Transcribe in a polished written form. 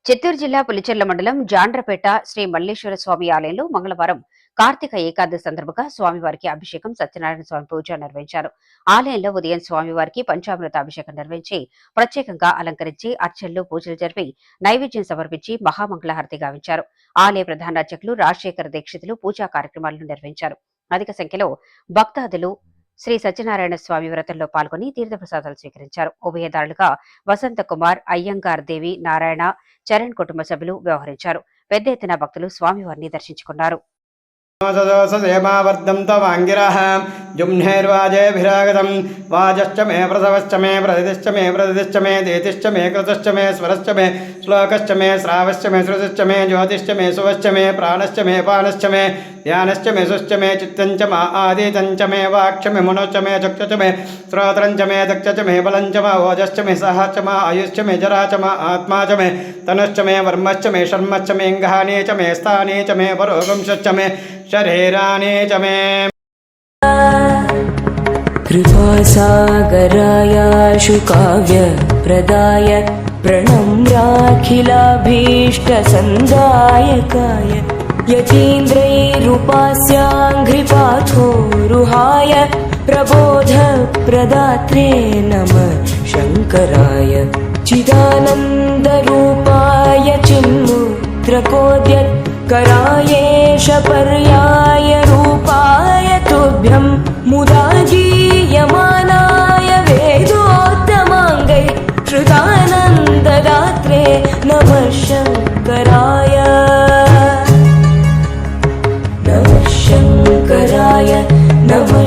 చిత్తూరు జిల్లా పులిచెర్ల మండలం జాండ్రపేట శ్రీ మల్లేశ్వర స్వామి ఆలయంలో మంగళవారం కార్తీక ఏకాదశి సందర్భంగా స్వామివారికి అభిషేకం సత్యనారాయణ స్వామి పూజ నిర్వహించారు. ఆలయంలో ఉదయం స్వామివారికి పంచామృత అభిషేకం నిర్వహించి ప్రత్యేకంగా అలంకరించి అర్చనలు పూజలు జరిపి నైవేద్యం సమర్పించి మహామంగళహారతి గావించారు. ఆలయ ప్రధాన అర్చకులు రాజశేఖర దీక్షితులు పూజా కార్యక్రమాలను నిర్వహించారు. అధిక సంఖ్యలో భక్తాదులు శ్రీ సత్యనారాయణ స్వామి వ్రతంలో పాల్గొని తీర్థప్రసాదాలు స్వీకరించారు. ఉభయదారులుగా వసంత కుమార్, అయ్యంగార్ దేవి, నారాయణ, చరణ్ కుటుంబ సభ్యులు వ్యవహరించారు. పెద్ద ఎత్తున భక్తులు స్వామివారిని దర్శించుకున్నారు. जुम्नेर्वाजेभिरागतं वाजश्च मे प्रसवश्च मे प्रदिश्च मे प्रदिश्च मे देतिश्च मे कृतश्च मे स्वरश्च मे श्लोकश्च मे श्रावश्च मे श्रुतिश्च मे ज्योतिश्च मे सुवश्च मे प्राणश्च मे पानश्च मे ध्यानश्च मे सुश्च मे चित्तञ्च मा आदितञ्च मे वाक्च मे मनोश्च मे चक्षुश्च मे श्रोत्रञ्च मे दक्षश्च मे बलञ्च मा ओजश्च मे सहश्च मा आयुश्च मे जरा च मा आत्मा च मे तनुश्च मे वर्मश्च मे शर्मश्च मे अङ्गानि च मे स्थानि च मे परोगंश्च मे शरीराणि च मे कृपासागराय शुकाव्य प्रदाय प्रणम्राखिलाभीष्टसन्दायकाय यतीन्द्रैरुपास्याङ्घ्रिपाथोरुहाय प्रबोधप्रदात्रे नमः शङ्कराय चिदानन्दरूपाय चिन्मुद्रकोद्यत्करायेश पर्याय रूपाय तुभ्यं मुदा गीयमानाय वेदोत्तमाङ्गै श्रुतानन्ददात्रे नमः शङ्कराय नमः शङ्कराय नमः